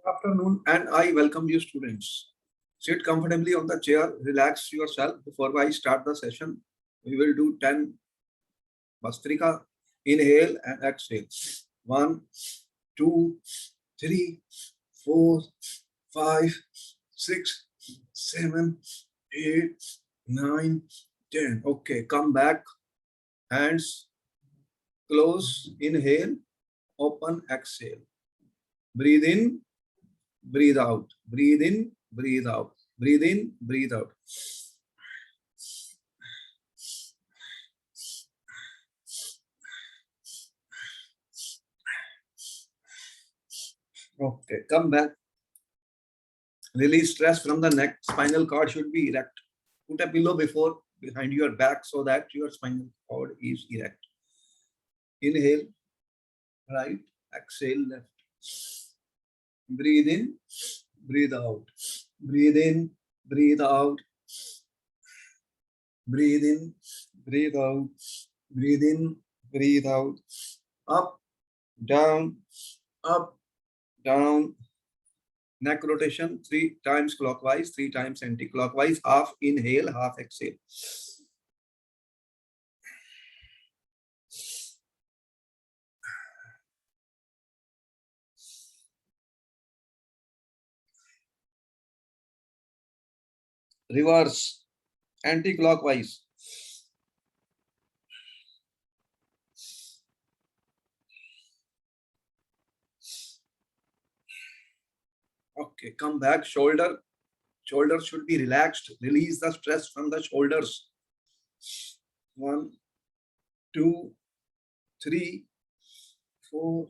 Afternoon, and I welcome you, students. Sit comfortably on the chair, relax yourself. Before I start the session, we will do 10 Bastrika. Inhale and exhale. 1, 2, 3, 4, 5, 6, 7, 8, 9, 10. Okay, come back. Hands close. Inhale, open, exhale. Breathe in, breathe out. Breathe in, breathe out. Breathe in, breathe out. Okay, come back. Release stress from the neck. Spinal cord should be erect. Put a pillow before behind your back so that your spinal cord is erect. Inhale, right. Exhale, left. Breathe in, breathe out. Breathe in, breathe out. Breathe in, breathe out. Breathe in, breathe out. Up, down, up, down. Neck rotation 3 times clockwise, 3 times anti-clockwise. Half inhale, half exhale. Reverse, anti-clockwise. Okay, come back. Shoulders should be relaxed. Release the stress from the shoulders. 1, 2, 3, 4,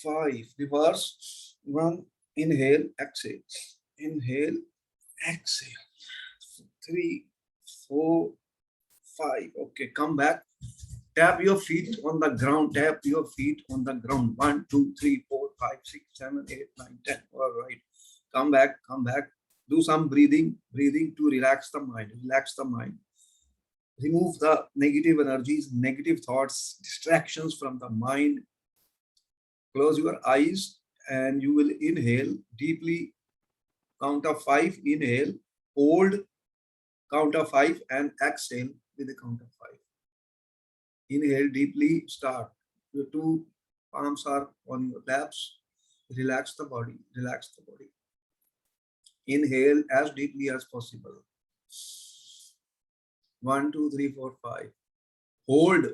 5. Reverse. 1. Inhale, exhale. Inhale, exhale. 3, 4, 5. Okay, come back. Tap your feet on the ground. Tap your feet on the ground. 1, 2, 3, 4, 5, 6, 7, 8, 9, 10. All right. Come back. Come back. Do some breathing. Breathing to relax the mind. Relax the mind. Remove the negative energies, negative thoughts, distractions from the mind. Close your eyes and you will inhale deeply. Count of 5. Inhale. Hold. Count of 5 and exhale with the count of 5. Inhale deeply, start. Your 2 palms are on your laps. Relax the body, relax the body. Inhale as deeply as possible. 1, 2, 3, 4, 5. Hold.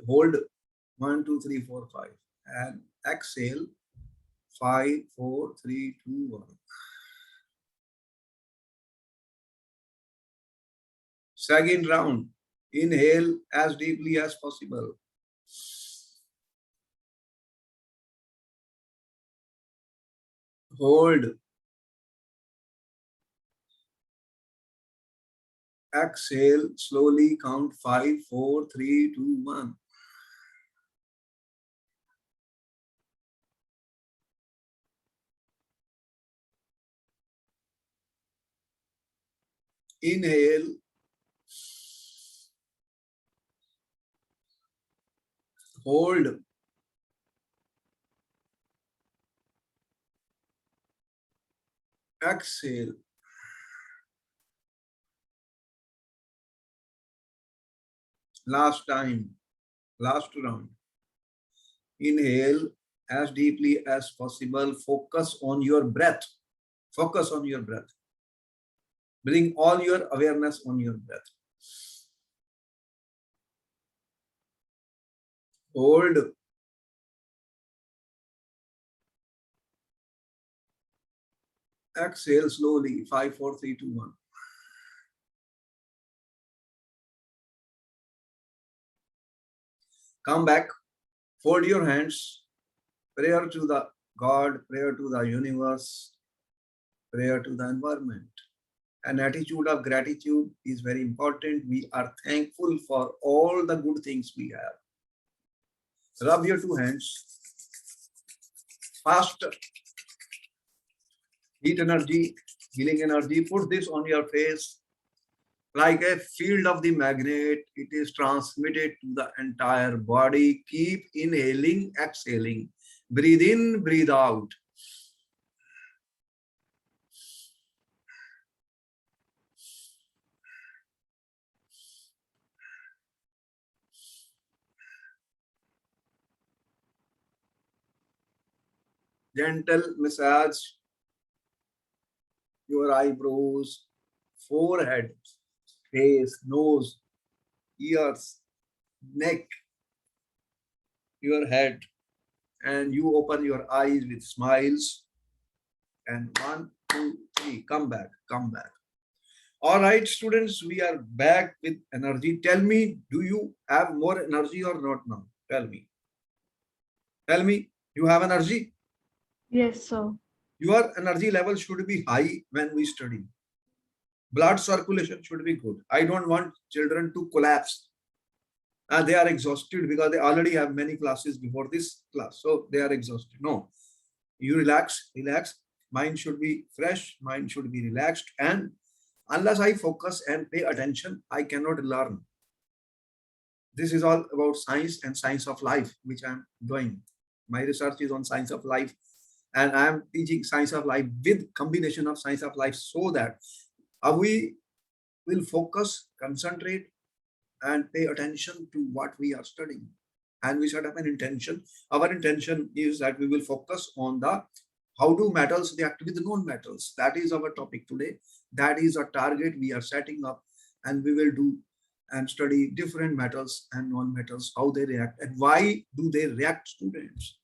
1, 2, 3, 4, 5. And exhale 5, 4, 3, 2, 1. Second round. Inhale as deeply as possible. Hold. Exhale slowly, count 5, 4, 3, 2, 1. Inhale. Hold. Exhale. Last time, last round. Inhale as deeply as possible. Focus on your breath. Focus on your breath. Bring all your awareness on your breath. Hold. Exhale slowly. 5, 4, 3, 2, 1. Come back. Fold your hands. Prayer to the God, prayer to the universe, prayer to the environment. An attitude of gratitude is very important. We are thankful for all the good things we have. Rub your 2 hands. Fast heat energy, healing energy. Put this on your face. Like a field of the magnet, it is transmitted to the entire body. Keep inhaling, exhaling. Breathe in, breathe out. Gentle massage your eyebrows, forehead, face, nose, ears, neck, your head, and you open your eyes with smiles. And one, two, three, come back, come back. All right, students, we are back with energy. Tell me, do you have more energy or not now? Tell me. Tell me, you have energy? Yes, sir. Your energy level should be high when we study. Blood circulation should be good. I don't want children to collapse. They are exhausted because they already have many classes before this class. So they are exhausted. No, you relax, relax. Mind should be fresh, mind should be relaxed. And unless I focus and pay attention, I cannot learn. This is all about science and science of life, which I'm doing. My research is on science of life, and I am teaching science of life with combination of science of life so that we will focus, concentrate, and pay attention to what we are studying. And we set up an intention. Our intention is that we will focus on the how do metals react with non-metals. That is our topic today. That is a target we are setting up, and we will do and study different metals and non-metals, how they react and why do they react, students.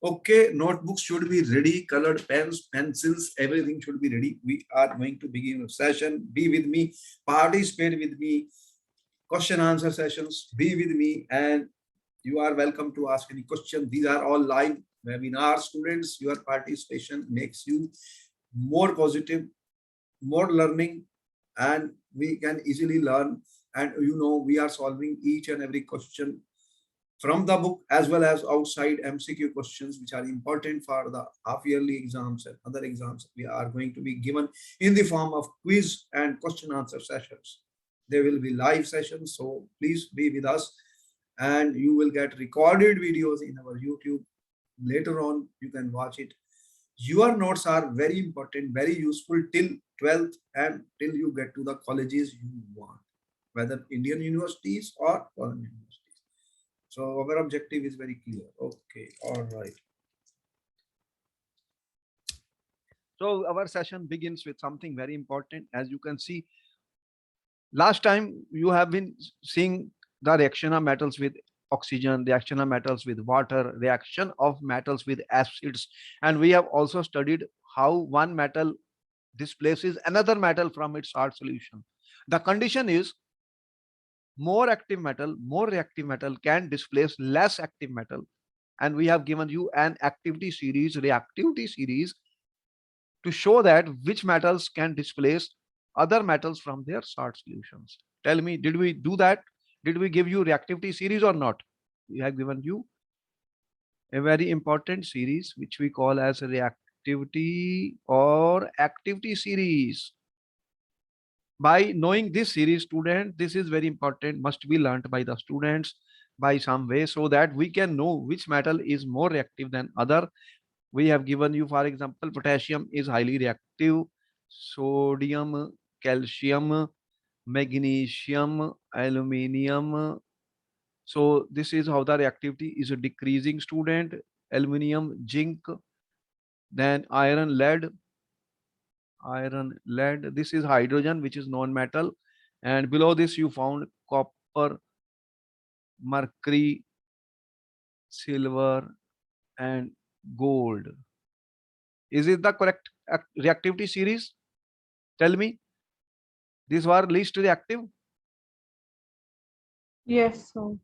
Okay, notebooks should be ready, colored pens, pencils, everything should be ready. We are going to begin a session. Be with me, participate with me, question answer sessions, be with me, and you are welcome to ask any question. These are all live webinars, students. Your participation makes you more positive, more learning, and we can easily learn. And we are solving each and every question from the book as well as outside MCQ questions, which are important for the half yearly exams and other exams. We are going to be given in the form of quiz and question answer sessions. There will be live sessions, so please be with us, and you will get recorded videos in our YouTube. Later on, you can watch it. Your notes are very important, very useful till 12th and till you get to the colleges you want, whether Indian universities or foreign universities. So our objective is very clear. Okay, all right. So our session begins with something very important. As you can see, last time you have been seeing the reaction of metals with oxygen, reaction of metals with water, reaction of metals with acids. And we have also studied how one metal displaces another metal from its salt solution. The condition is more active metal, more reactive metal can displace less active metal. And we have given you an activity series, reactivity series, to show that which metals can displace other metals from their salt solutions. Tell me, did we do that? Did we give you reactivity series or not? We have given you a very important series which we call as reactivity or activity series. By knowing this series, student, this is very important, must be learnt by the students by some way so that we can know which metal is more reactive than other. We have given you, for example, potassium is highly reactive, sodium, calcium, magnesium, aluminium. So this is how the reactivity is decreasing, student. Aluminium, zinc, then iron, lead, this is hydrogen, which is non-metal. And below this you found copper, mercury, silver, and gold. Is it the correct reactivity series? Tell me. These were least reactive Yes, sir.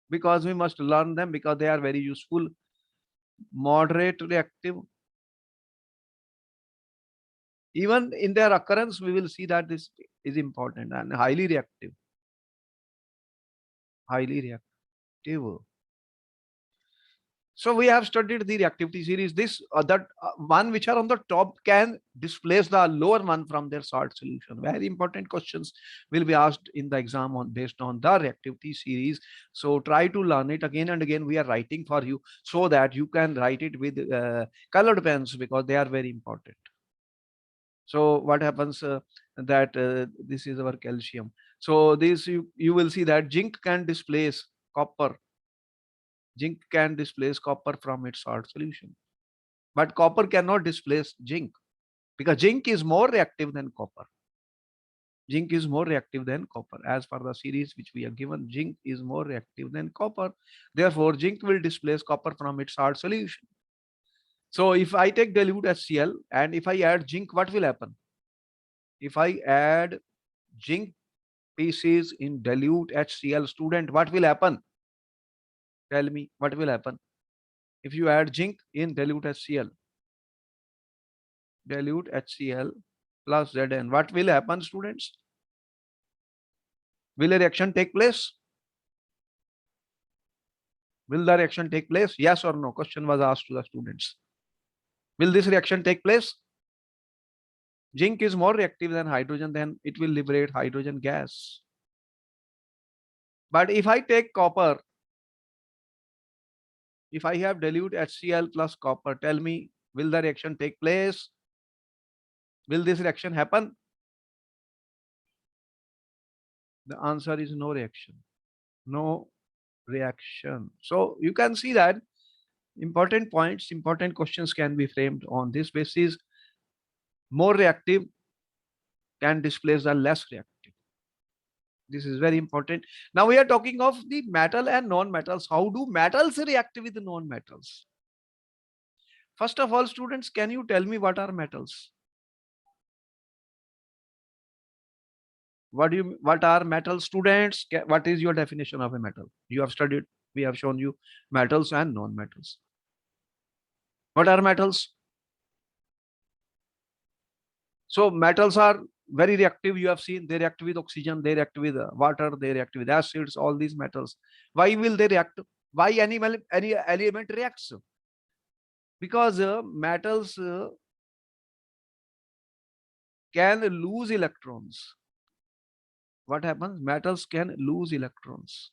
because we must learn them because they are very useful. Moderate reactive. Even in their occurrence, we will see that this is important. And highly reactive. Highly reactive. So we have studied the reactivity series. This that one which are on the top can displace the lower one from their salt solution. Very important questions will be asked in the exam on based on the reactivity series. So try to learn it again and again. We are writing for you so that you can write it with colored pens because they are very important. So what happens that this is our calcium. So this you will see that zinc can displace copper. Zinc can displace copper from its salt solution. But copper cannot displace zinc because zinc is more reactive than copper. Zinc is more reactive than copper. As per the series which we have given, zinc is more reactive than copper. Therefore, zinc will displace copper from its salt solution. So if I take dilute HCl and if I add zinc, what will happen? If I add zinc pieces in dilute HCl, student, what will happen? Tell me what will happen if you add zinc in dilute HCl. Dilute HCl plus Zn. What will happen, students? Will a reaction take place? Will the reaction take place? Yes or no? Question was asked to the students. Will this reaction take place? Zinc is more reactive than hydrogen, then it will liberate hydrogen gas. But if I take copper, if I have dilute HCl plus copper, tell me, will the reaction take place? Will this reaction happen? The answer is no reaction. No reaction. So you can see that important points, important questions can be framed on this basis. More reactive can displace the less reactive. This is very important. Now we are talking of the metal and non-metals. How do metals react with non-metals? First of all, students, can you tell me what are metals? What are metals, students? What is your definition of a metal? You have studied, we have shown you metals and non-metals. What are metals? So metals are very reactive. You have seen they react with oxygen, they react with water, they react with acids, all these metals. Why will they react? Why any element reacts? Because metals can lose electrons. What happens? Metals can lose electrons.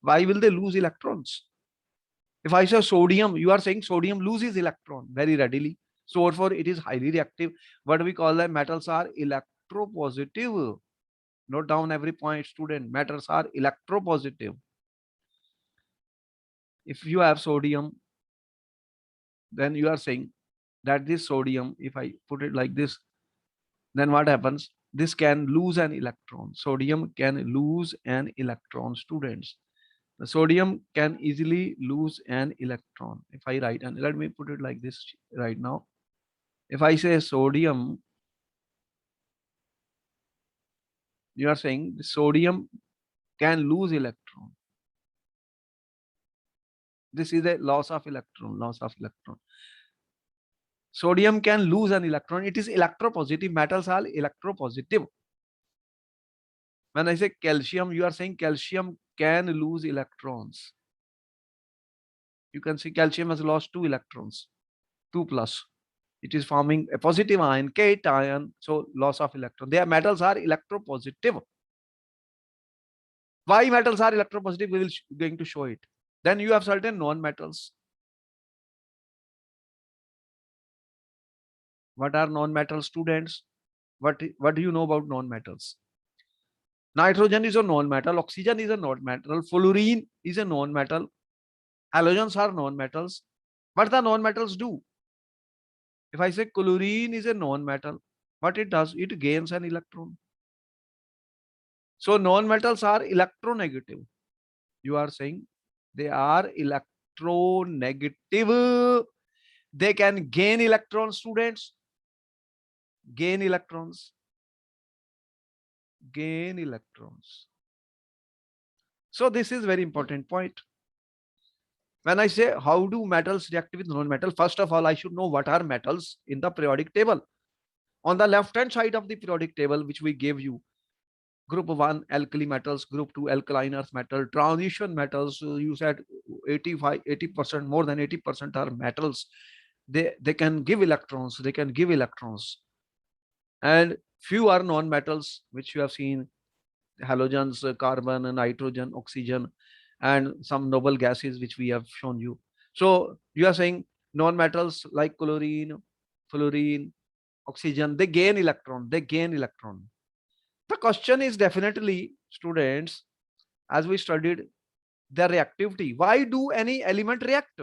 Why will they lose electrons? If I say sodium, you are saying sodium loses electron very readily. So therefore it is highly reactive. What we call them metals are electropositive. Note down every point, student. Metals are electropositive. If you have sodium, then you are saying that this sodium, if I put it like this, then what happens? This can lose an electron. Sodium can lose an electron, students. The sodium can easily lose an electron. If I write, and let me put it like this right now. If I say sodium, you are saying the sodium can lose electron. This is a loss of electron, loss of electron. Sodium can lose an electron. It is electropositive. Metals are electropositive. When I say calcium, you are saying calcium can lose electrons. You can see calcium has lost 2 electrons, 2 plus. It is forming a positive ion, cation, so loss of electron. Their metals are electropositive. Why metals are electropositive? We will going to show it. Then you have certain non-metals. What are non-metals, students? What do you know about non-metals? Nitrogen is a non-metal, oxygen is a non-metal, fluorine is a non-metal, halogens are non-metals. What the non-metals do? If I say chlorine is a non-metal, what it does? It gains an electron. So non-metals are electronegative. You are saying they are electronegative. They can gain electrons, students. Gain electrons. Gain electrons. So this is very important point. When I say how do metals react with non-metal, first of all, I should know what are metals in the periodic table. On the left-hand side of the periodic table, which we gave you, group 1 alkali metals, group 2 alkaline earth metal, transition metals, you said 80%, more than 80% are metals. They can give electrons, and few are non-metals, which you have seen, halogens, carbon, nitrogen, oxygen, and some noble gases, which we have shown you. So you are saying non-metals like chlorine, fluorine, oxygen, they gain electron. The question is definitely, students, as we studied, their reactivity. Why do any element react?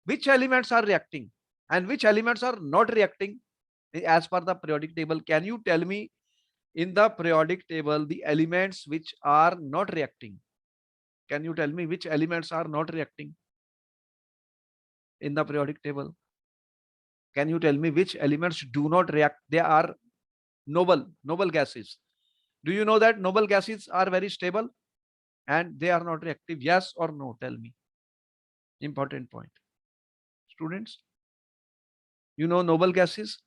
which elements are reacting and which elements are not reacting as per the periodic table. Can you tell me in the periodic table the elements which are not reacting? Can you tell me which elements are not reacting in the periodic table? Can you tell me which elements do not react? They are noble gases. Do you know that noble gases are very stable and they are not reactive? Yes or no? Tell me. Important point. Students, you know noble gases?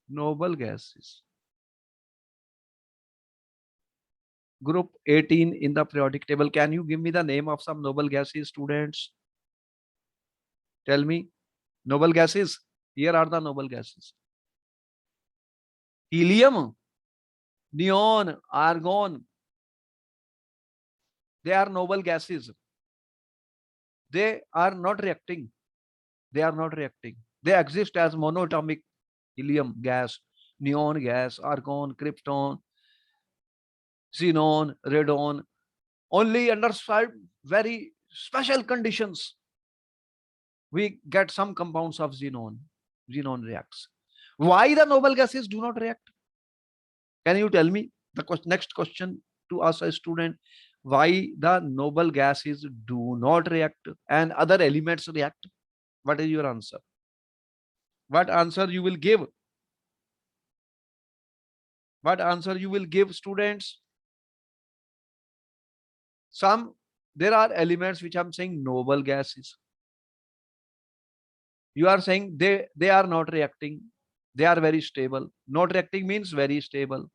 Noble gases. Group 18 in the periodic table. Can you give me the name of some noble gases, students? Tell me. Noble gases. Here are the noble gases. Helium, neon, argon. They are noble gases. They are not reacting. They are not reacting. They exist as monatomic helium gas, neon gas, argon, krypton, xenon, radon. Only under very special conditions we get some compounds of xenon. Xenon reacts. Why the noble gases do not react? Can you tell me? The next question to us a student: why the noble gases do not react and other elements react? What is your answer? What answer you will give? What answer you will give, students? There are elements which I'm saying noble gases. You are saying they are not reacting. They are very stable. Not reacting means very stable.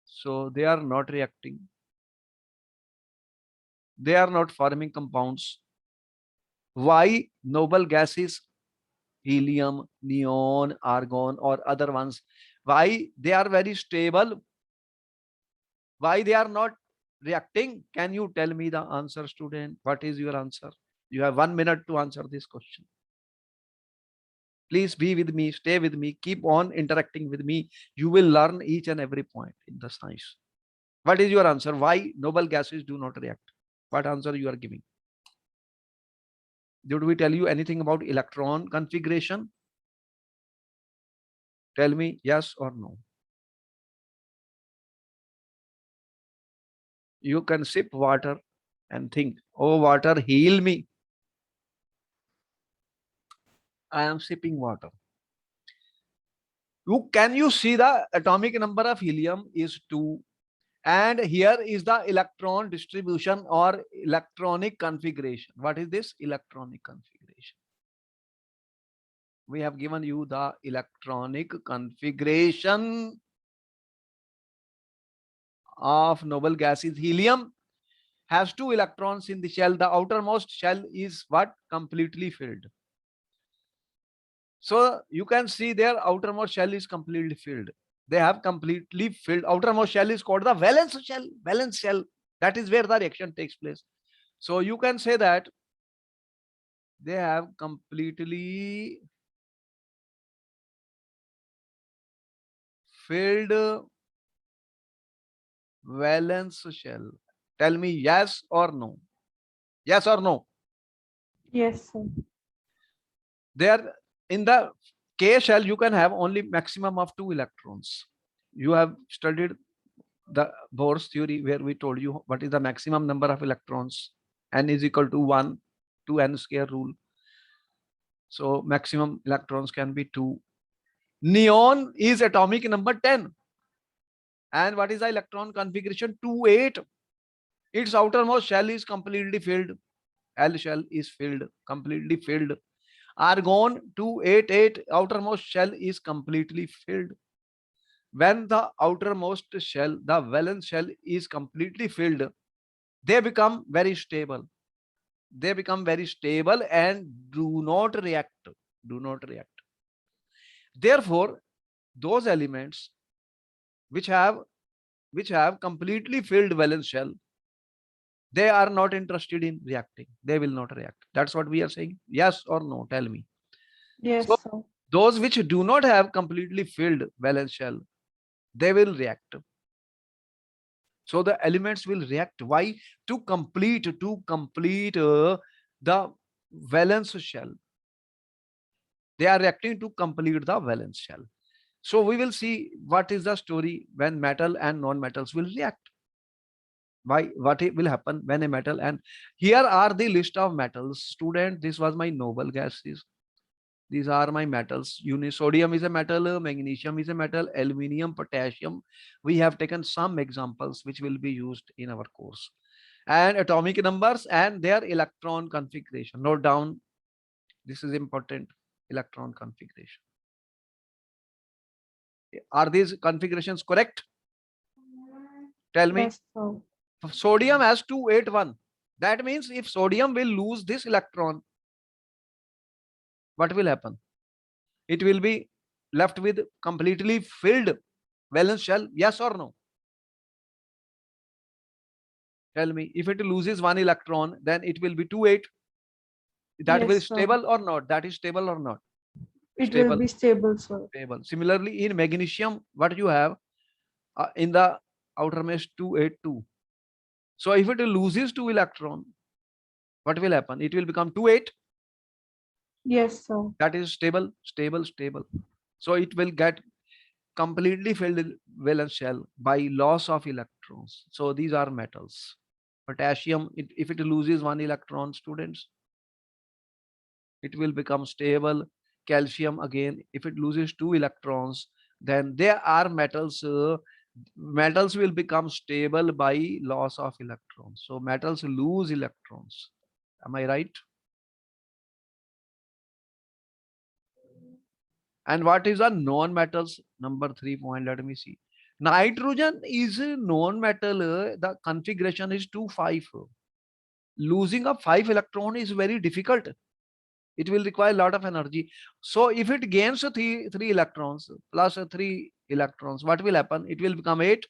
So they are not reacting. They are not forming compounds. Why noble gases, helium, neon, argon, or other ones, why they are very stable? Why they are not reacting? Can you tell me the answer, student? What is your answer? You have 1 minute to answer this question. Please be with me, stay with me, keep on interacting with me. You will learn each and every point in the science. What is your answer? Why noble gases do not react? What answer you are giving? Did we tell you anything about electron configuration? Tell me yes or no. You can sip water and think, oh, water, heal me. I am sipping water. Can you see the atomic number of helium is 2? And here is the electron distribution or electronic configuration. What is this? Electronic configuration. We have given you the electronic configuration of noble gases. Helium has 2 electrons in the shell. The outermost shell is what? Completely filled. So you can see their outermost shell is completely filled. They have completely filled. Outermost shell is called the valence shell. Valence shell. That is where the reaction takes place. So you can say that they have completely filled valence shell. Tell me yes or no. Yes or no. Yes, sir. There in the K shell, you can have only maximum of 2 electrons. You have studied the Bohr's theory where we told you what is the maximum number of electrons. N is equal to 1 to n square rule. So maximum electrons can be 2. Neon is atomic number 10. And what is the electron configuration? 2, 8. Its outermost shell is completely filled. L shell is filled, completely filled. Argon 288, outermost shell is completely filled. When the outermost shell, the valence shell is completely filled, they become very stable. They become very stable and do not react. Do not react. Therefore, those elements which have completely filled valence shell, they are not interested in reacting. They will not react. That's what we are saying. Yes or no? Tell me. Yes, So sir. those which do not have completely filled valence shell, they will react. So the elements will react. Why? To complete the valence shell. They are reacting to complete the valence shell. So we will see what is the story when metal and non-metals will react. Why, what it will happen when a metal, and here are the list of metals. Student, this was my noble gases. These are my metals. Sodium is a metal, magnesium is a metal, aluminium, potassium. We have taken some examples which will be used in our course. And atomic numbers and their electron configuration. Note down, this is important, electron configuration. Are these configurations correct? Tell me. Yes, sir. Sodium has 281. That means if sodium will lose this electron, what will happen? It will be left with completely filled valence shell. Yes or no? Tell me, if it loses one electron, then it will be 28. That will Yes, sir. stable or not? That is stable or not? It will Stable. be stable, sir. Stable. Similarly, in magnesium, what you have in the outermost 282. So if it loses 2 electron, what will happen? It will become 28. Yes, sir. That is stable, stable, stable. So it will get completely filled valence shell by loss of electrons. So these are metals. Potassium, if it loses one electron, students, it will become stable. Calcium, again, if it loses 2 electrons, then there are metals. Metals will become stable by loss of electrons. So metals lose electrons. Am I right? And what is a non-metals? Number 3 point, let me see. Nitrogen is a non-metal. The configuration is 2,5. Losing a 5 electron is very difficult. It will require a lot of energy. So if it gains three electrons plus 3 electrons, what will happen? It will become 8.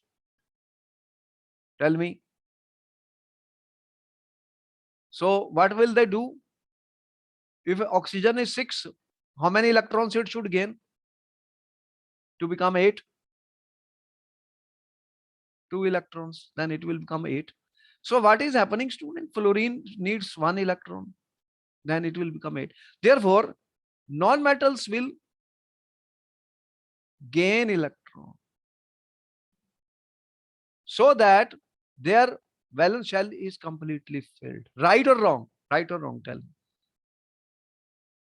Tell me. So what will they do? If oxygen is 6, how many electrons it should gain to become 8? 2 electrons, then it will become 8. So what is happening, student? Fluorine needs 1 electron, then it will become 8. Therefore, non-metals will gain electron so that their valence shell is completely filled. Right or wrong? Right or wrong? Tell me.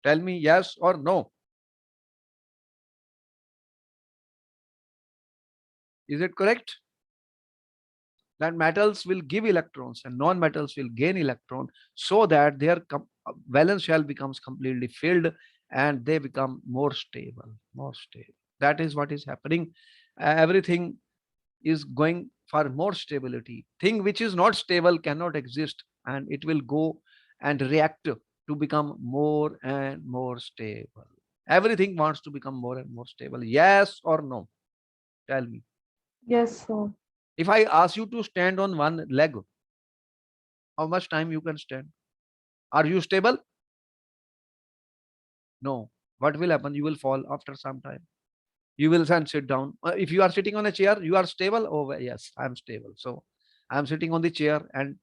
Tell me yes or no. Is it correct? That metals will give electrons and non-metals will gain electron so that their valence shell becomes completely filled and they become more stable, more stable. That is what is happening. Everything is going for more stability. Thing which is not stable cannot exist, and it will go and react to become more and more stable. Everything wants to become more and more stable. Yes or no? Tell me. Yes, sir. If I ask you to stand on one leg, how much time you can stand? Are you stable? No. What will happen? You will fall after some time. You will then sit down. If you are sitting on a chair, you are stable. Oh, well, yes, I am stable. So I am sitting on the chair and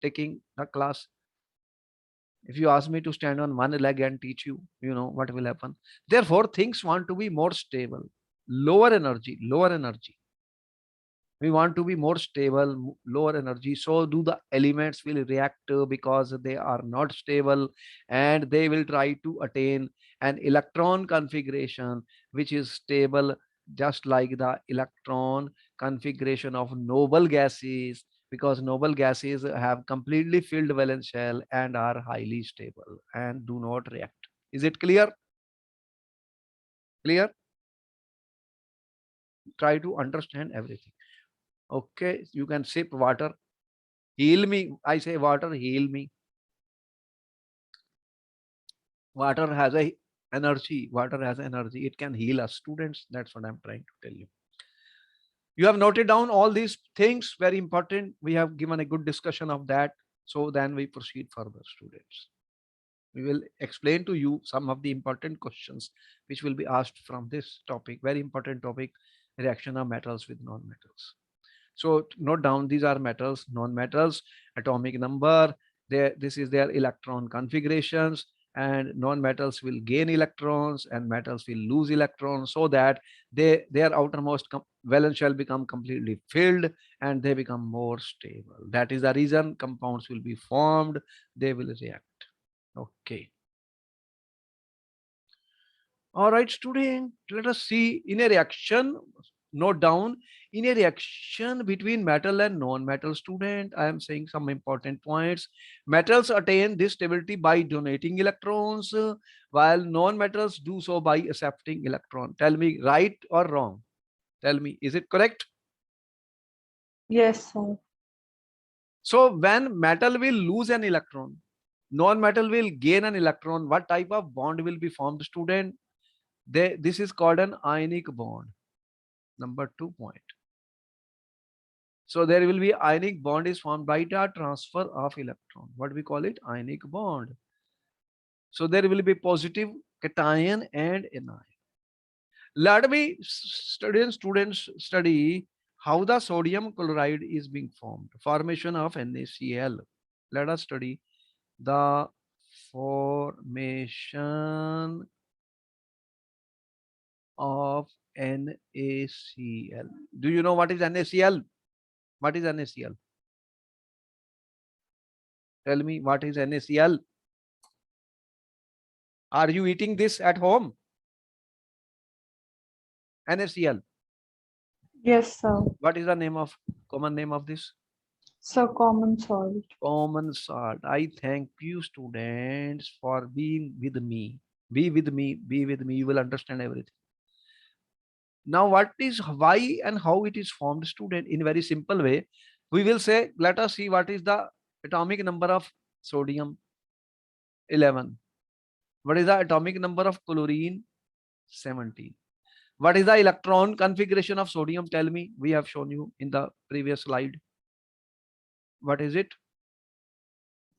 taking the class. If you ask me to stand on one leg and teach you, you know what will happen. Therefore, things want to be more stable, lower energy, lower energy. We want to be more stable, lower energy. So do the elements will react because they are not stable, and they will try to attain an electron configuration which is stable, just like the electron configuration of noble gases, because noble gases have completely filled valence shell and are highly stable and do not react. Is it clear? Clear? Try to understand everything. Okay, you can sip water. Heal me. I say water, heal me. Water has a energy. Water has energy. It can heal us. Students, that's what I'm trying to tell you. You have noted down all these things, very important. We have given a good discussion of that. So then we proceed further, students. We will explain to you some of the important questions which will be asked from this topic. Very important topic, reaction of metals with non-metals. So note down, these are metals, non-metals, atomic number, This is their electron configurations, and non-metals will gain electrons and metals will lose electrons, so that their outermost valence shell become completely filled and they become more stable. That is the reason compounds will be formed, they will react. Okay. All right, student, let us see in a reaction, note down, in a reaction between metal and non-metal, student, I am saying some important points. Metals attain this stability by donating electrons, while non-metals do so by accepting electron. Tell me right or wrong? Tell me, is it correct? Yes, sir. So when metal will lose an electron, non-metal will gain an electron, what type of bond will be formed, student? This is called an ionic bond. Number 2 point. So there will be ionic bond is formed by the transfer of electron. What we call it? Ionic bond. So there will be positive cation and anion. Let me students study how the sodium chloride is being formed. Formation of NaCl. Let us study the formation of NaCl. Do you know what is NaCl? What is NaCl? Tell me, what is NaCl? Are you eating this at home? NaCl. Yes, sir. What is the common name of this? So common salt. Common salt. I thank you, students, for being with me. Be with me, be with me. You will understand everything. Now, what is why and how it is formed, student? In very simple way, we will say, let us see what is the atomic number of sodium, 11. What is the atomic number of chlorine? 17. What is the electron configuration of sodium? Tell me. We have shown you in the previous slide. What is it?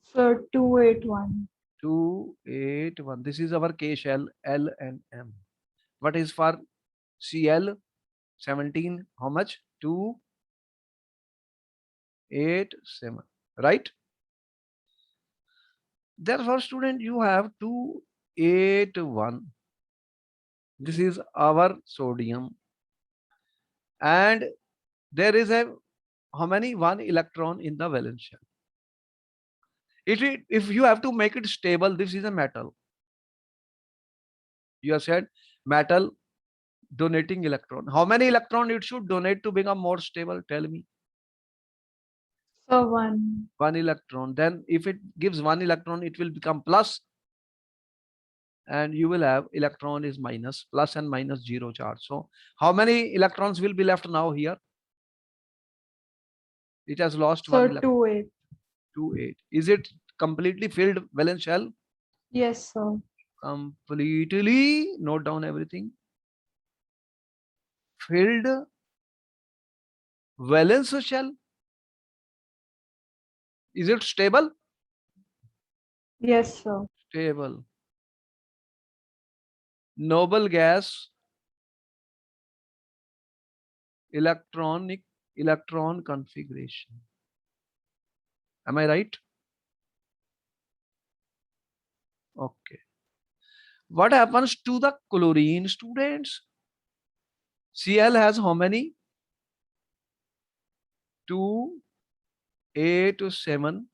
So 281. 281. This is our K shell, L and M. What is for Cl? 17. How much? 287. Right? Therefore, student, you have 281. This is our sodium. And there is a how many? One electron in the valence shell. If you have to make it stable, this is a metal. You have said metal donating electron. How many electron it should donate to become more stable? Tell me. So 1. One electron. Then if it gives one electron, it will become plus, and you will have electron is minus, plus and minus 0 charge. So how many electrons will be left now here? It has lost So one electron. 28. 28. Is it completely filled valence shell? Yes, sir. Completely. Note down everything. Filled valence shell. Is it stable? Yes, sir. Stable. Noble gas, electron configuration. Am I right? Okay. What happens to the chlorine, students? Cl has how many? 2, 8, 7.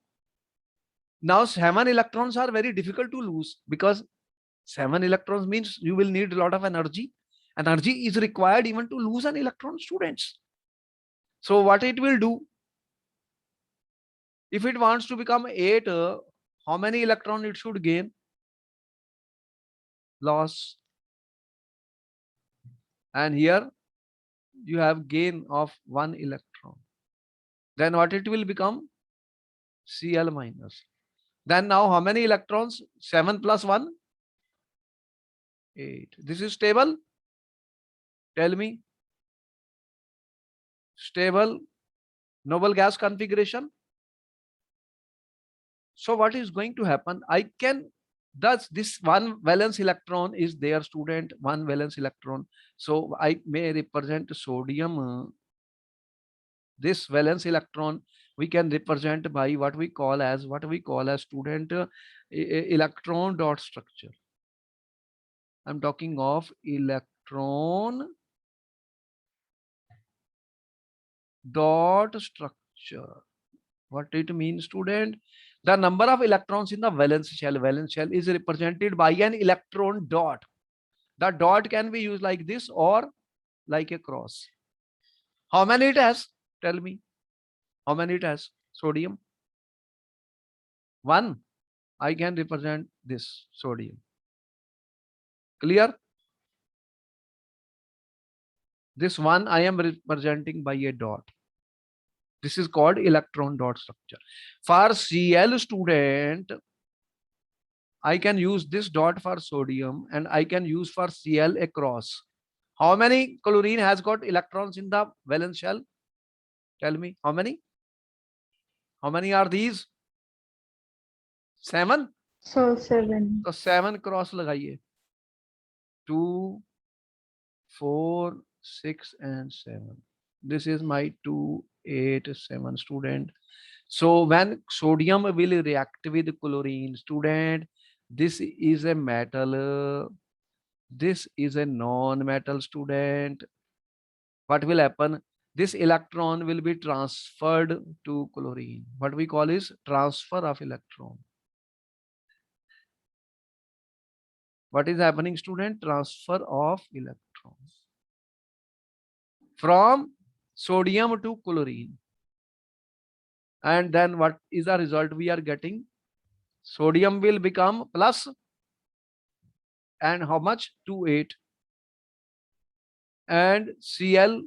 Now 7 electrons are very difficult to lose, because 7 electrons means you will need a lot of energy. Energy is required even to lose an electron, students. So what it will do? If it wants to become 8, how many electron it should gain? Loss. And here you have gain of 1 electron. Then what it will become? Cl minus. Then now how many electrons? 7 plus 1? 8. This is stable? Tell me. Stable noble gas configuration. So what is going to happen? I can, thus this one valence electron is there, student, one valence electron. So I may represent sodium. This valence electron we can represent by what we call as student electron dot structure. I'm talking of electron dot structure. What it means, student? The number of electrons in the valence shell is represented by an electron dot. The dot can be used like this or like a cross. How many it has? Tell me. How many it has? Sodium. 1. I can represent this sodium. Clear? This 1 I am representing by a dot. This is called electron dot structure. For Cl, student, I can use this dot for sodium and I can use for Cl a cross. How many chlorine has got electrons in the valence shell? Tell me, how many? How many are these? 7? So 7. So 7 cross लगाइए. 2, 4, 6 and 7. This is my 2, 8, 7 student. So when sodium will react with chlorine, student, this is a metal. This is a non-metal, student. What will happen? This electron will be transferred to chlorine. What we call is transfer of electron. What is happening, student? Transfer of electrons from sodium to chlorine. And then what is the result we are getting? Sodium will become plus, and how much? 2, 8. And Cl,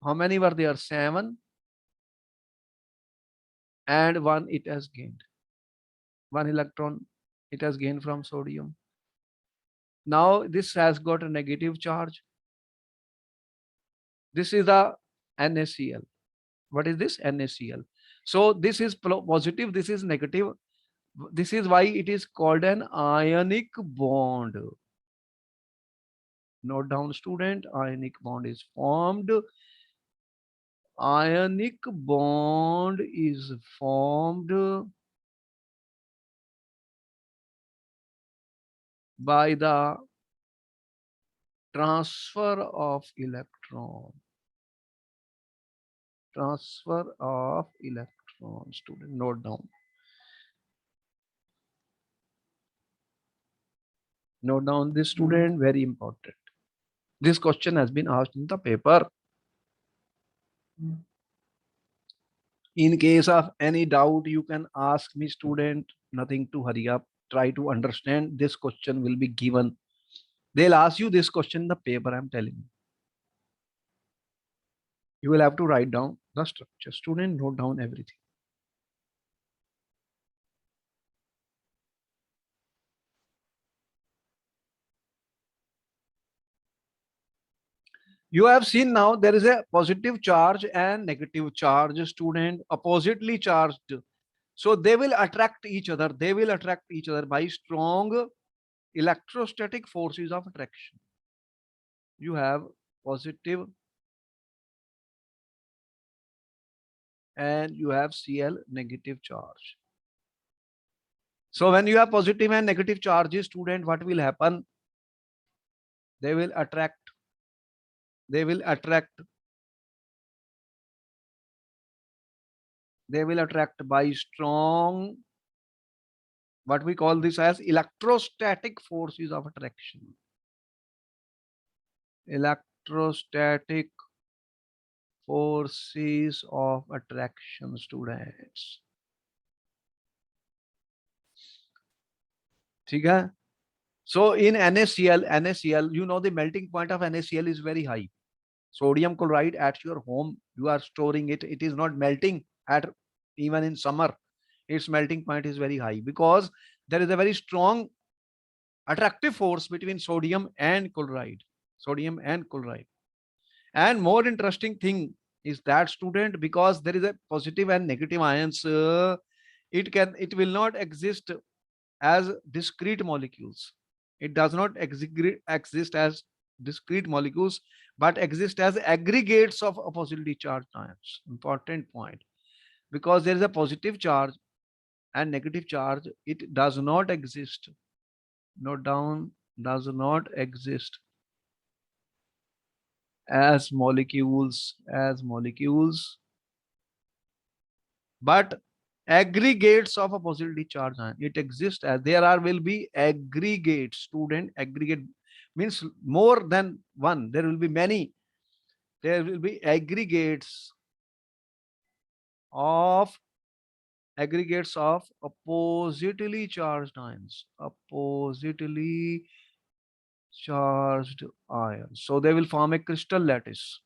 how many were there? 7. And 1 it has gained. 1 electron it has gained from sodium. Now this has got a negative charge. This is the NaCl. What is this? NaCl. So this is positive, this is negative. This is why it is called an ionic bond. Note down, student, ionic bond is formed. Ionic bond is formed by the transfer of electron. Transfer of electron, student. Note down. Note down this, student, very important. This question has been asked in the paper. In case of any doubt, you can ask me, student. Nothing to hurry up. Try to understand. This question will be given. They'll ask you this question in the paper, I'm telling you. You will have to write down the structure. Student, note down everything. You have seen now there is a positive charge and negative charge, student, oppositely charged. So they will attract each other. They will attract each other by strong electrostatic forces of attraction. You have positive and you have Cl negative charge. So when you have positive and negative charges, student, what will happen? They will attract. They will attract. They will attract by strong, what we call this as electrostatic forces of attraction. Electrostatic forces of attraction, students. Okay? So in NaCl, you know the melting point of NaCl is very high. Sodium chloride at your home, you are storing it. It is not melting at even in summer. Its melting point is very high because there is a very strong attractive force between sodium and chloride. Sodium and chloride. And more interesting thing is that, student, because there is a positive and negative ions, it will not exist as discrete molecules. It does not exist as discrete molecules, but exist as aggregates of oppositely charged ions. Important point. Because there is a positive charge and negative charge, it does not exist. Note down, does not exist as molecules, but aggregates of oppositely charged ion. It exists as will be aggregates. Student, aggregate means more than one. There will be many. There will be aggregates of oppositely charged ions. Oppositely charged ions. So they will form a crystal lattice.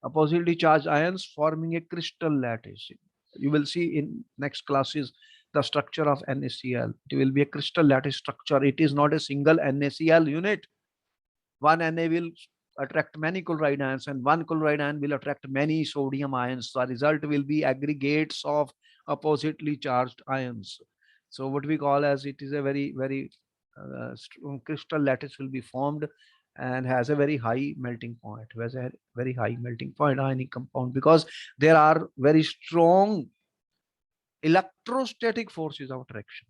Oppositely charged ions forming a crystal lattice. You will see in next classes the structure of NaCl. It will be a crystal lattice structure. It is not a single NaCl unit. One Na will attract many chloride ions and one chloride ion will attract many sodium ions. So the result will be aggregates of oppositely charged ions. So what we call as it is a very strong crystal lattice will be formed and has a very high melting point, has a very high melting point ionic compound, because there are very strong electrostatic forces of attraction.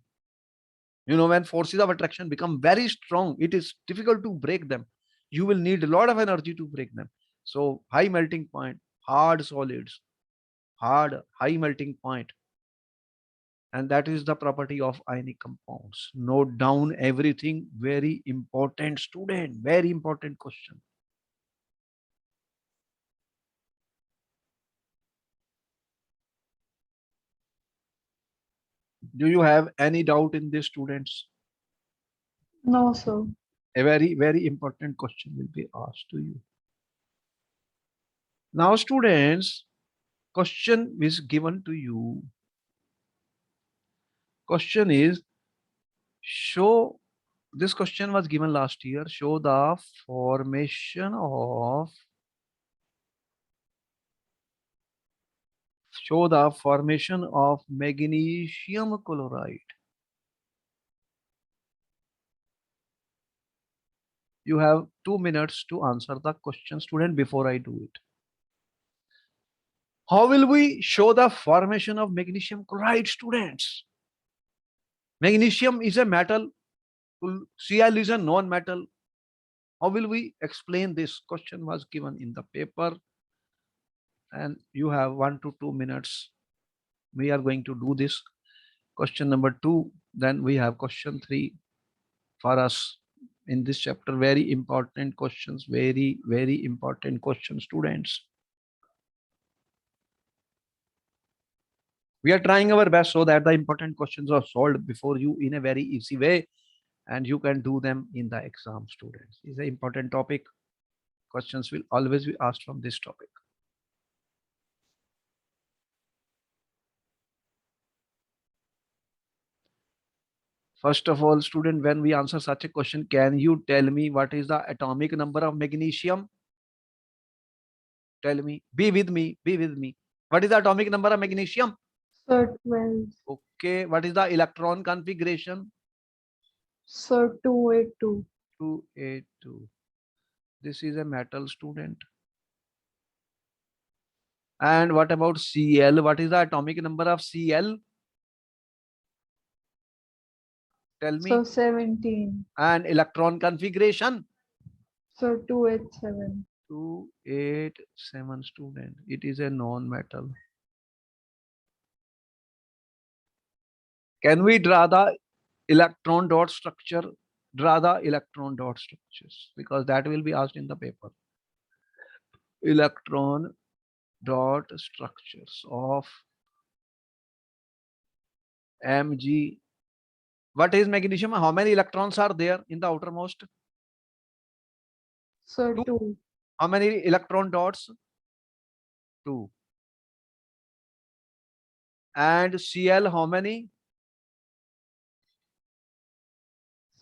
When forces of attraction become very strong, it is difficult to break them. You will need a lot of energy to break them. So high melting point, hard solids, high melting point, and that is the property of ionic compounds. Note down everything. Very important, student. Very important question. Do you have any doubt in this, students? No, sir. A very important question will be asked to you. Now, students, question is given to you. Question is, show, this question was given last year. Show the formation of magnesium chloride. You have 2 minutes to answer the question, student, before I do it. How will we show the formation of magnesium chloride, students? Magnesium is a metal. Cl is a non-metal. How will we explain this? Question was given in the paper and you have 1 to 2 minutes. We are going to do this. Question number 2. Then we have question 3 for us in this chapter. Very important questions. Very important questions, students. We are trying our best so that the important questions are solved before you in a very easy way and you can do them in the exam, students. It's an important topic. Questions will always be asked from this topic. First of all, student, when we answer such a question, can you tell me what is the atomic number of magnesium? Tell me. Be with me. What is the atomic number of magnesium? Sir, 12. Okay. What is the electron configuration? Sir, 282. 282. This is a metal, student. And what about Cl? What is the atomic number of Cl? Tell me. Sir, 17. And electron configuration? Sir, 287. 287, student. It is a non-metal. Can we draw the electron dot structure? Draw the electron dot structures, because that will be asked in the paper. Electron dot structures of Mg. What is magnesium? How many electrons are there in the outermost? Sir, 2. 2. How many electron dots? 2. And Cl, how many?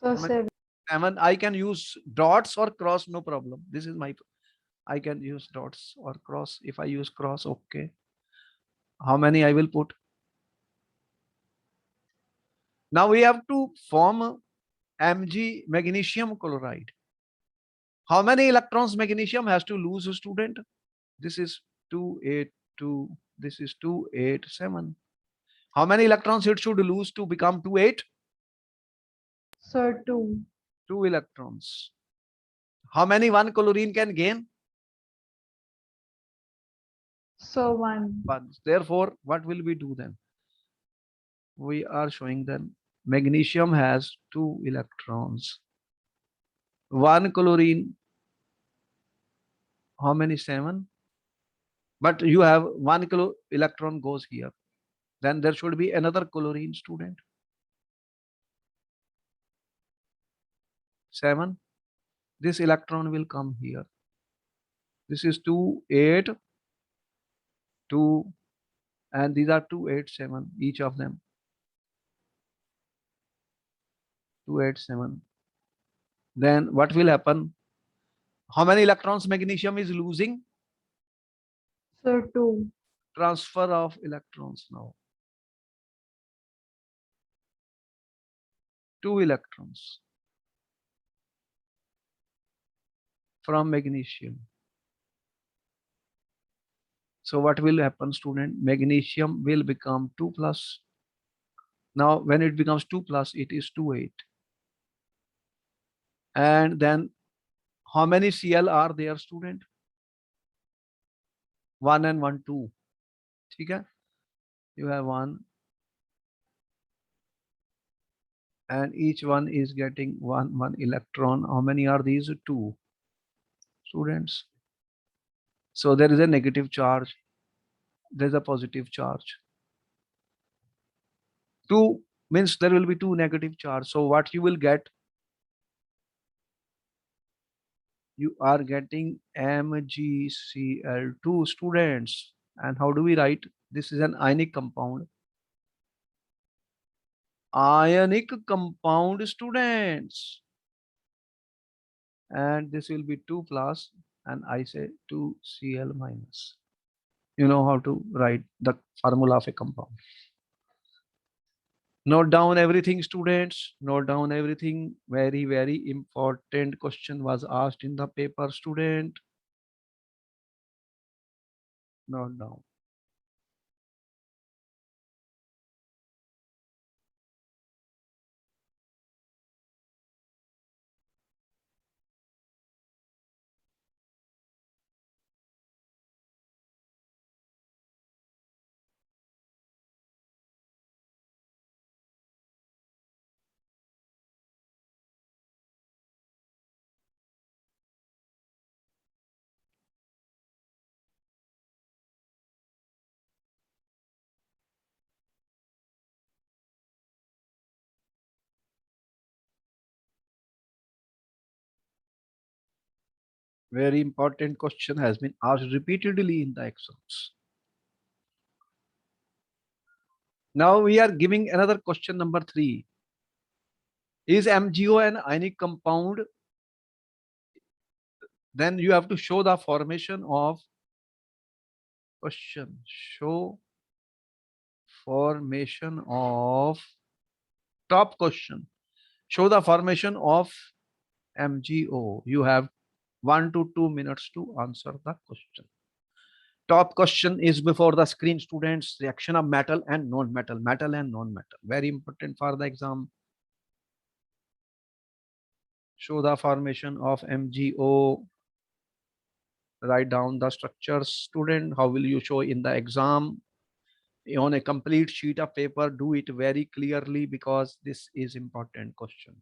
Sir, How many? 7. 7. I can use dots or cross, no problem. This is my, I can use dots or cross. If I use cross, okay. How many I will put? Now we have to form Mg magnesium chloride. How many electrons magnesium has to lose, student? This is 282. This is 287. How many electrons it should lose to become 28? Sir, 2. 2 electrons. How many 1 chlorine can gain? So 1. 1. Therefore, what will we do then? We are showing that magnesium has 2 electrons. 1 chlorine, how many? 7. But you have 1 electron goes here. Then there should be another chlorine, student. 7. This electron will come here. This is 2, 8, 2, and these are 2, 8, 7, each of them. 2, 8, 7. Then what will happen? How many electrons magnesium is losing? Sir, 2. Transfer of electrons now. 2 electrons from magnesium. So what will happen, student? Magnesium will become 2 plus. Now when it becomes 2 plus, it is 2, 8. And then how many Cl are there, student? 1 and 1, 2. Okay? You have 1. And each one is getting one electron. How many are these? 2 students. So there is a negative charge. There's a positive charge. 2 means there will be 2 negative charge. So what you will get? You are getting MgCl2, students. And how do we write? This is an ionic compound. Ionic compound, students. And this will be 2 plus, and I say 2Cl minus. You know how to write the formula of a compound. Note down everything, students. Note down everything. Very, very important question was asked in the paper, student. Note down. Very important question has been asked repeatedly in the exams. Now we are giving another question number 3. Is MgO an ionic compound? Then you have to show the formation of question. Show formation of top question. Show the formation of MgO. You have 1 to 2 minutes to answer the question. Top question is before the screen, students. Reaction of metal and non-metal. Metal and non-metal. Very important for the exam. Show the formation of MgO. Write down the structures, student. How will you show in the exam? On a complete sheet of paper, do it very clearly because this is important question.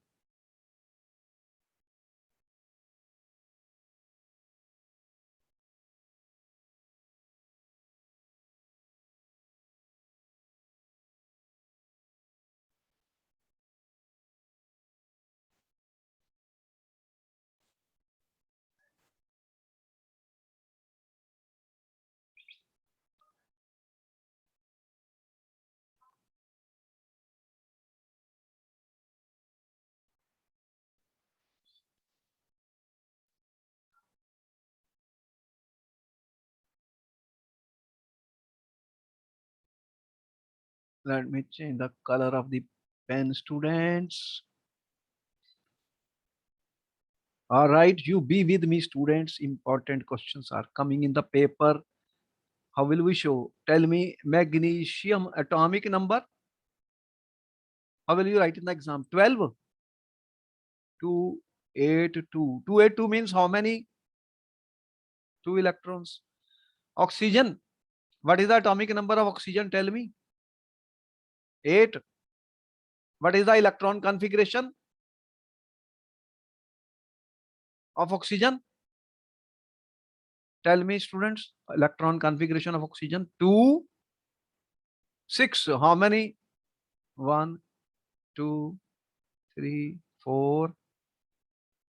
Let me change the color of the pen, students. All right, you be with me, students. Important questions are coming in the paper. How will we show? Tell me magnesium atomic number. How will you write in the exam? 12. 282. 282 means how many? 2 electrons. Oxygen. What is the atomic number of oxygen? Tell me. 8. What is the electron configuration of oxygen? Tell me, students. Electron configuration of oxygen. 2, 6. How many? 1, 2, 3, 4,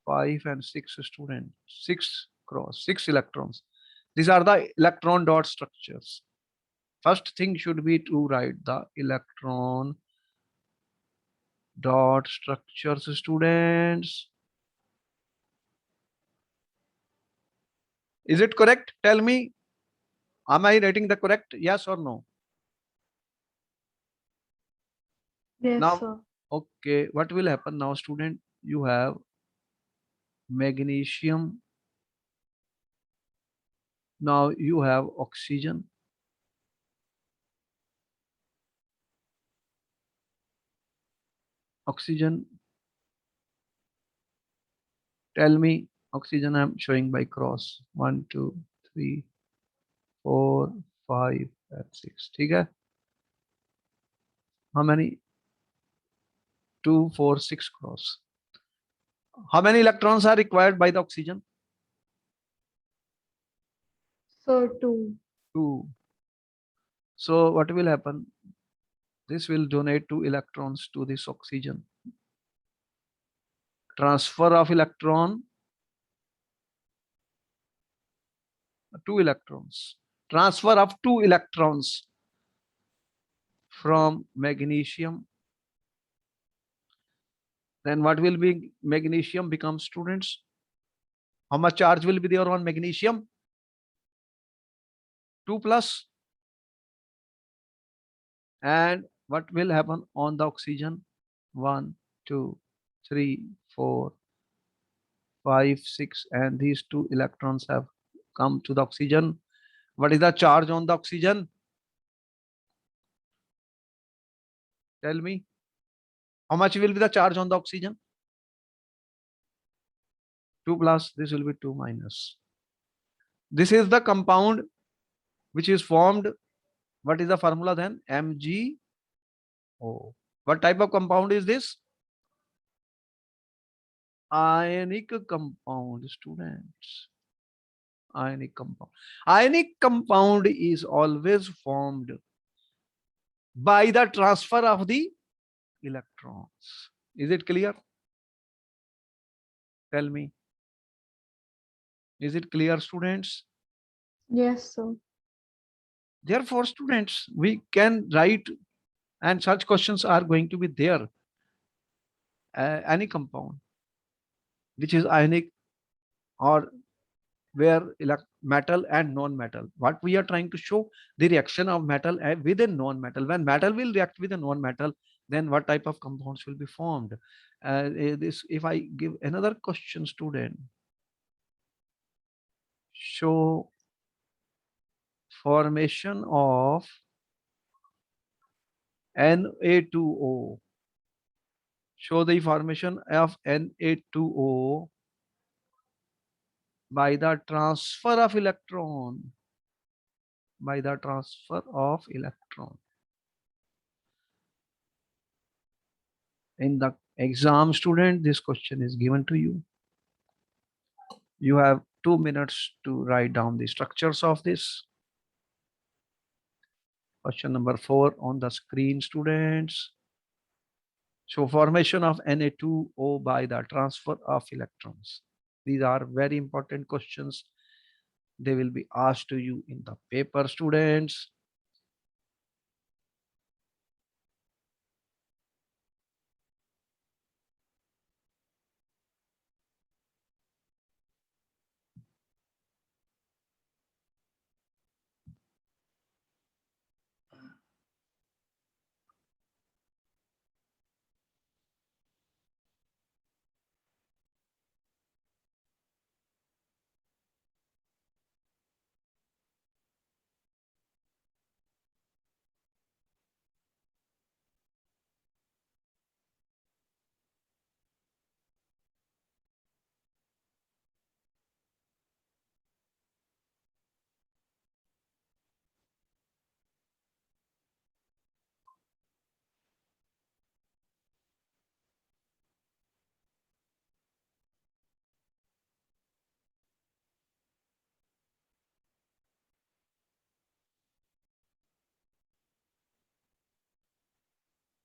5, and 6 students. 6 cross, 6 electrons. These are the electron dot structures. First thing should be to write the electron dot structures, students. Is it correct? Tell me. Am I writing the correct? Yes or no? Yes, Now, sir. okay, what will happen now, student? You have magnesium. Now you have oxygen. Oxygen. Tell me, oxygen I'm showing by cross. 1, 2, 3, 4, 5, and 6. Okay? How many? 2, 4, 6 cross. How many electrons are required by the oxygen? Sir, 2. 2. So what will happen? This will donate 2 electrons to this oxygen. Transfer of electron, 2 electrons. Transfer of 2 electrons from magnesium. Then what will be magnesium become, students? How much charge will be there on magnesium? 2 plus. And what will happen on the oxygen? 1, 2, 3, 4, 5, 6, and these 2 electrons have come to the oxygen. What is the charge on the oxygen? Tell me. How much will be the charge on the oxygen? 2 plus, this will be 2 minus. This is the compound which is formed. What is the formula then? MgO. What type of compound is this? Ionic compound, students. Ionic compound. Ionic compound is always formed by the transfer of the electrons. Is it clear? Tell me. Is it clear, students? Yes, sir. Therefore, students, we can write, and such questions are going to be there. Any compound which is ionic, or where metal and non-metal. What we are trying to show, the reaction of metal with a non-metal. When metal will react with a non-metal, then what type of compounds will be formed? This, if I give another question, student, show formation of Na2O. Show the formation of Na2O by the transfer of electron. By the transfer of electron. In the exam, student, this question is given to you. You have 2 minutes to write down the structures of this. Question number 4 on the screen, students. So formation of Na2O by the transfer of electrons. These are very important questions. They will be asked to you in the paper, students.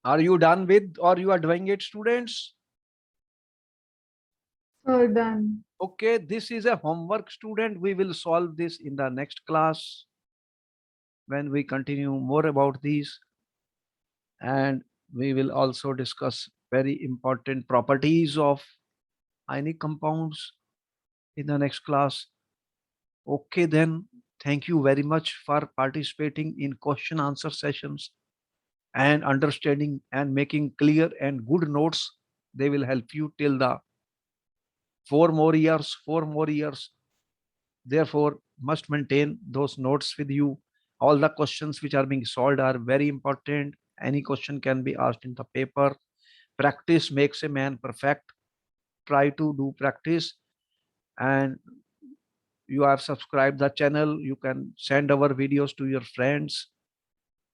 Are you done with or you are doing it, students? Sir, done. Okay, this is a homework, student. We will solve this in the next class when we continue more about these. And we will also discuss very important properties of ionic compounds in the next class. Okay, then thank you very much for participating in question answer sessions and understanding and making clear and good notes. They will help you till the 4 more years. Therefore, must maintain those notes with you. All the questions which are being solved are very important. Any question can be asked in the paper. Practice makes a man perfect. Try to do practice. And you have subscribed the channel, you can send our videos to your friends,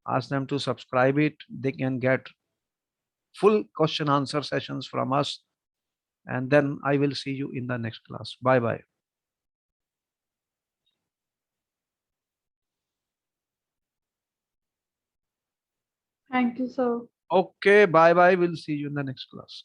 ask them to subscribe it. They can get full question answer sessions from us. And then I will see you in the next class. Bye bye. Thank you, sir. Okay, bye bye. We'll see you in the next class.